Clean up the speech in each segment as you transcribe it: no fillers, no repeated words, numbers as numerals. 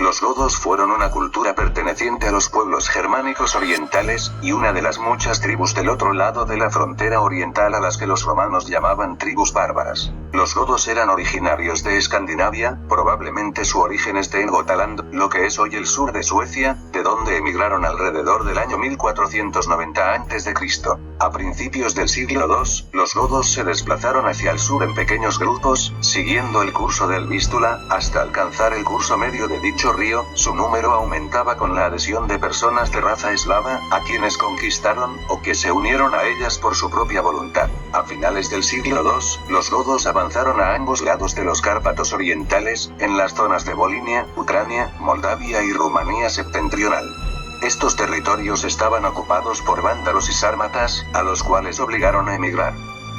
Los godos fueron una cultura perteneciente a los pueblos germánicos orientales, y una de las muchas tribus del otro lado de la frontera oriental a las que los romanos llamaban tribus bárbaras. Los godos eran originarios de Escandinavia, probablemente su origen esté en Gotaland, lo que es hoy el sur de Suecia, de donde emigraron alrededor del año 1490 a.C. A principios del siglo II, los godos se desplazaron hacia el sur en pequeños grupos, siguiendo el curso del Vístula, hasta alcanzar el curso medio de dicho río. Su número aumentaba con la adhesión de personas de raza eslava, a quienes conquistaron, o que se unieron a ellas por su propia voluntad. A finales del siglo II, los godos avanzaron a ambos lados de los Cárpatos orientales, en las zonas de Volinia, Ucrania, Moldavia y Rumanía septentrional. Estos territorios estaban ocupados por vándalos y sármatas, a los cuales obligaron a emigrar.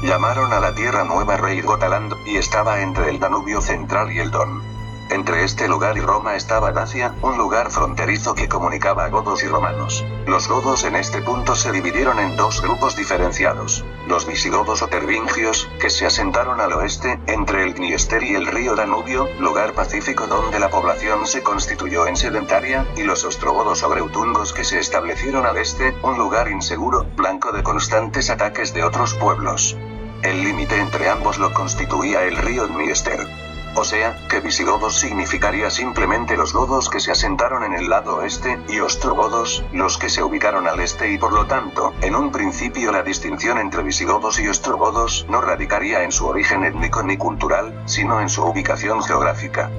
Llamaron a la tierra nueva Rey Gotaland, y estaba entre el Danubio central y el Don. Entre este lugar y Roma estaba Dacia, un lugar fronterizo que comunicaba a godos y romanos. Los godos en este punto se dividieron en dos grupos diferenciados. Los visigodos o tervingios, que se asentaron al oeste, entre el Dniester y el río Danubio, lugar pacífico donde la población se constituyó en sedentaria, y los ostrogodos o greutungos que se establecieron al este, un lugar inseguro, blanco de constantes ataques de otros pueblos. El límite entre ambos lo constituía el río Dniester. O sea, que visigodos significaría simplemente los godos que se asentaron en el lado oeste, y ostrogodos, los que se ubicaron al este, y por lo tanto, en un principio la distinción entre visigodos y ostrogodos no radicaría en su origen étnico ni cultural, sino en su ubicación geográfica.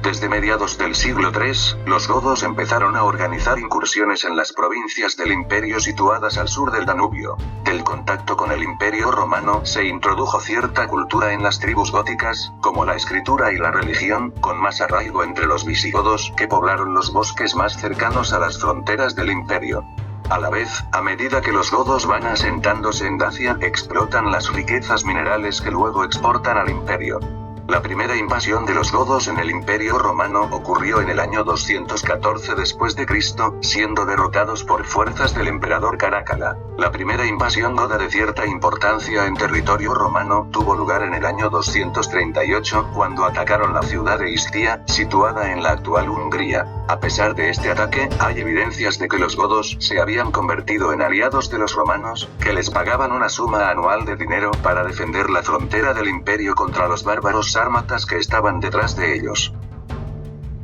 Desde mediados del siglo III, los godos empezaron a organizar incursiones en las provincias del imperio situadas al sur del Danubio. Del contacto con el imperio romano se introdujo cierta cultura en las tribus góticas, como la escritura y la religión, con más arraigo entre los visigodos, que poblaron los bosques más cercanos a las fronteras del imperio. A la vez, a medida que los godos van asentándose en Dacia, explotan las riquezas minerales que luego exportan al imperio. La primera invasión de los godos en el Imperio Romano ocurrió en el año 214 después de Cristo, siendo derrotados por fuerzas del emperador Carácala. La primera invasión goda de cierta importancia en territorio romano tuvo lugar en el año 238, cuando atacaron la ciudad de Istía, situada en la actual Hungría. A pesar de este ataque, hay evidencias de que los godos se habían convertido en aliados de los romanos, que les pagaban una suma anual de dinero para defender la frontera del imperio contra los bárbaros sármatas que estaban detrás de ellos.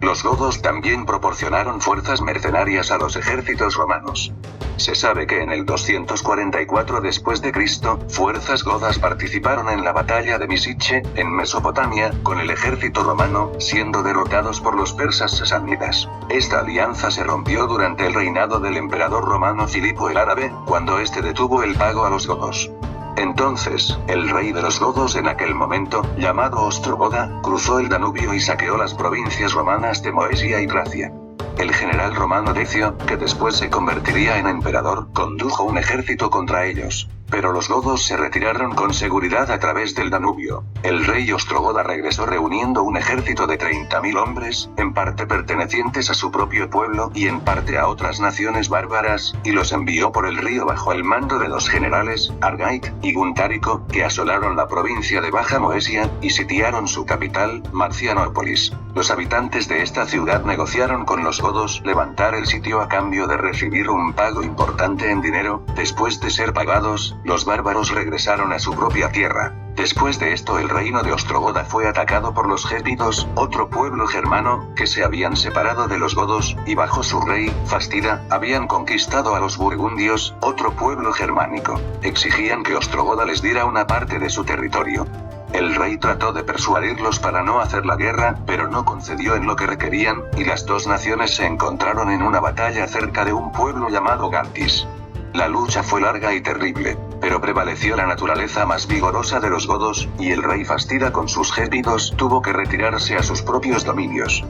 Los godos también proporcionaron fuerzas mercenarias a los ejércitos romanos. Se sabe que en el 244 después de Cristo, fuerzas godas participaron en la batalla de Misiche, en Mesopotamia, con el ejército romano, siendo derrotados por los persas sasánidas. Esta alianza se rompió durante el reinado del emperador romano Filipo el Árabe, cuando este detuvo el pago a los godos. Entonces, el rey de los godos en aquel momento, llamado Ostrogoda, cruzó el Danubio y saqueó las provincias romanas de Moesia y Tracia. El general romano Decio, que después se convertiría en emperador, condujo un ejército contra ellos. Pero los godos se retiraron con seguridad a través del Danubio. El rey Ostrogoda regresó reuniendo un ejército de 30.000 hombres, en parte pertenecientes a su propio pueblo y en parte a otras naciones bárbaras, y los envió por el río bajo el mando de dos generales, Argait y Guntárico, que asolaron la provincia de Baja Moesia, y sitiaron su capital, Marcianópolis. Los habitantes de esta ciudad negociaron con los godos levantar el sitio a cambio de recibir un pago importante en dinero. Después de ser pagados, los bárbaros regresaron a su propia tierra. Después de esto el reino de Ostrogoda fue atacado por los gépidos, otro pueblo germano, que se habían separado de los godos, y bajo su rey, Fastida, habían conquistado a los burgundios, otro pueblo germánico. Exigían que Ostrogoda les diera una parte de su territorio. El rey trató de persuadirlos para no hacer la guerra, pero no concedió en lo que requerían, y las dos naciones se encontraron en una batalla cerca de un pueblo llamado Galtis. La lucha fue larga y terrible, pero prevaleció la naturaleza más vigorosa de los godos, y el rey Fastida con sus gépidos tuvo que retirarse a sus propios dominios.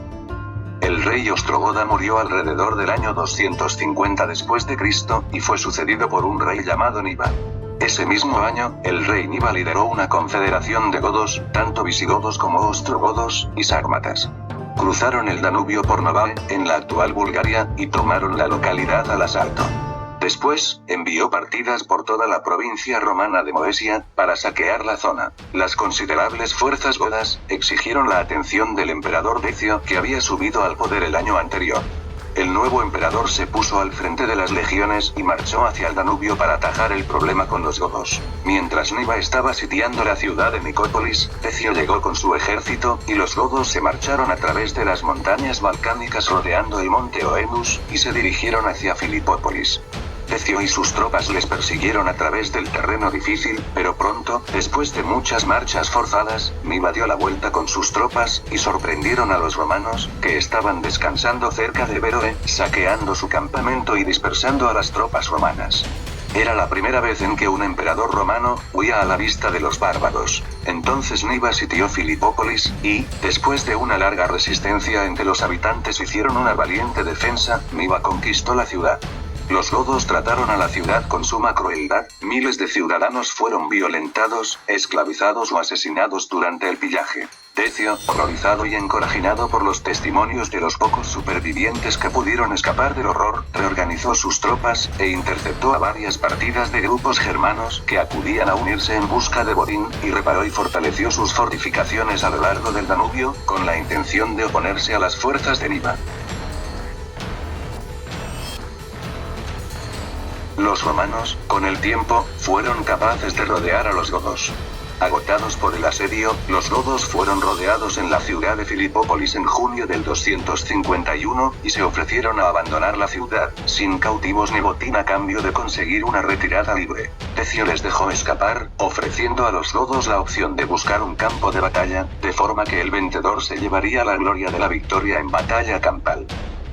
El rey Ostrogoda murió alrededor del año 250 después de Cristo, y fue sucedido por un rey llamado Niva. Ese mismo año, el rey Niva lideró una confederación de godos, tanto visigodos como ostrogodos, y sármatas. Cruzaron el Danubio por Novae, en la actual Bulgaria, y tomaron la localidad al asalto. Después, envió partidas por toda la provincia romana de Moesia, para saquear la zona. Las considerables fuerzas godas, exigieron la atención del emperador Decio, que había subido al poder el año anterior. El nuevo emperador se puso al frente de las legiones y marchó hacia el Danubio para atajar el problema con los godos. Mientras Niva estaba sitiando la ciudad de Nicópolis, Decio llegó con su ejército, y los godos se marcharon a través de las montañas balcánicas rodeando el monte Oenus, y se dirigieron hacia Filipópolis. Decio y sus tropas les persiguieron a través del terreno difícil, pero pronto, después de muchas marchas forzadas, Niva dio la vuelta con sus tropas, y sorprendieron a los romanos, que estaban descansando cerca de Beroe, saqueando su campamento y dispersando a las tropas romanas. Era la primera vez en que un emperador romano huía a la vista de los bárbaros. Entonces Niva sitió Filipópolis, y, después de una larga resistencia entre los habitantes hicieron una valiente defensa, Niva conquistó la ciudad. Los godos trataron a la ciudad con suma crueldad, miles de ciudadanos fueron violentados, esclavizados o asesinados durante el pillaje. Decio, horrorizado y encorajinado por los testimonios de los pocos supervivientes que pudieron escapar del horror, reorganizó sus tropas, e interceptó a varias partidas de grupos germanos que acudían a unirse en busca de botín, y reparó y fortaleció sus fortificaciones a lo largo del Danubio, con la intención de oponerse a las fuerzas de Niva. Los romanos, con el tiempo, fueron capaces de rodear a los godos. Agotados por el asedio, los godos fueron rodeados en la ciudad de Filipópolis en junio del 251, y se ofrecieron a abandonar la ciudad, sin cautivos ni botín a cambio de conseguir una retirada libre. Decio les dejó escapar, ofreciendo a los godos la opción de buscar un campo de batalla, de forma que el vencedor se llevaría la gloria de la victoria en batalla campal.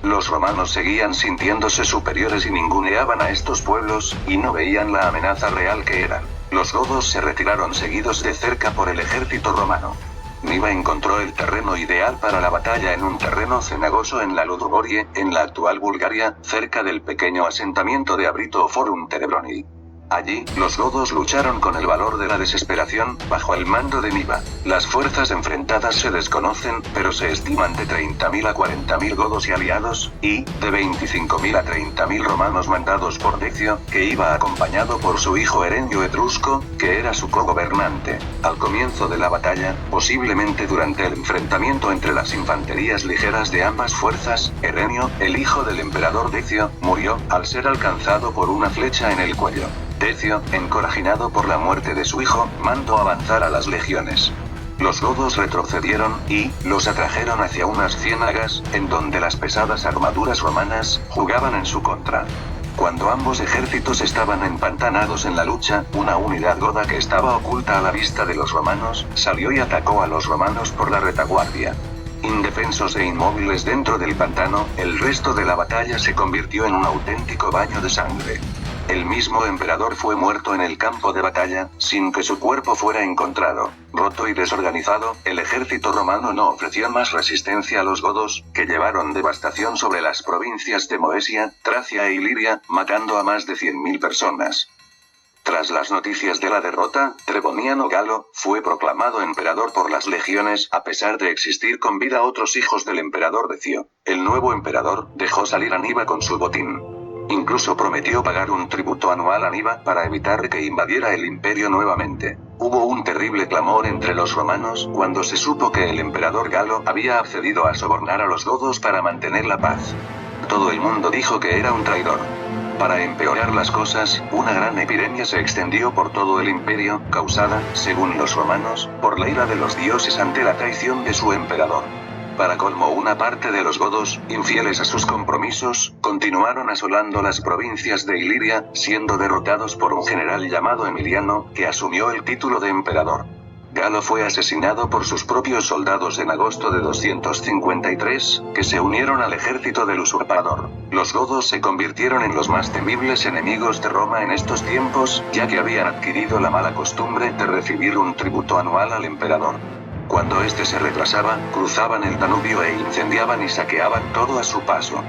Los romanos seguían sintiéndose superiores y ninguneaban a estos pueblos, y no veían la amenaza real que eran. Los godos se retiraron seguidos de cerca por el ejército romano. Niva encontró el terreno ideal para la batalla en un terreno cenagoso en la Ludugorie, en la actual Bulgaria, cerca del pequeño asentamiento de Abrito o Forum Terebroni. Allí, los godos lucharon con el valor de la desesperación, bajo el mando de Niva. Las fuerzas enfrentadas se desconocen, pero se estiman de 30.000 a 40.000 godos y aliados, y, de 25.000 a 30.000 romanos mandados por Decio, que iba acompañado por su hijo Herenio Etrusco, que era su cogobernante. Al comienzo de la batalla, posiblemente durante el enfrentamiento entre las infanterías ligeras de ambas fuerzas, Herenio, el hijo del emperador Decio, murió, al ser alcanzado por una flecha en el cuello. Decio, encorajinado por la muerte de su hijo, mandó avanzar a las legiones. Los godos retrocedieron, y los atrajeron hacia unas ciénagas, en donde las pesadas armaduras romanas jugaban en su contra. Cuando ambos ejércitos estaban empantanados en la lucha, una unidad goda que estaba oculta a la vista de los romanos, salió y atacó a los romanos por la retaguardia. Indefensos e inmóviles dentro del pantano, el resto de la batalla se convirtió en un auténtico baño de sangre. El mismo emperador fue muerto en el campo de batalla, sin que su cuerpo fuera encontrado. Roto y desorganizado, el ejército romano no ofreció más resistencia a los godos, que llevaron devastación sobre las provincias de Moesia, Tracia e Iliria, matando a más de 100.000 personas. Tras las noticias de la derrota, Treboniano Galo fue proclamado emperador por las legiones, a pesar de existir con vida otros hijos del emperador Decio. El nuevo emperador dejó salir a Niva con su botín. Incluso prometió pagar un tributo anual a Niva para evitar que invadiera el imperio nuevamente. Hubo un terrible clamor entre los romanos cuando se supo que el emperador Galo había accedido a sobornar a los godos para mantener la paz. Todo el mundo dijo que era un traidor. Para empeorar las cosas, una gran epidemia se extendió por todo el imperio, causada, según los romanos, por la ira de los dioses ante la traición de su emperador. Para colmo, una parte de los godos, infieles a sus compromisos, continuaron asolando las provincias de Iliria, siendo derrotados por un general llamado Emiliano, que asumió el título de emperador. Galo fue asesinado por sus propios soldados en agosto de 253, que se unieron al ejército del usurpador. Los godos se convirtieron en los más temibles enemigos de Roma en estos tiempos, ya que habían adquirido la mala costumbre de recibir un tributo anual al emperador. Cuando éste se retrasaba, cruzaban el Danubio e incendiaban y saqueaban todo a su paso.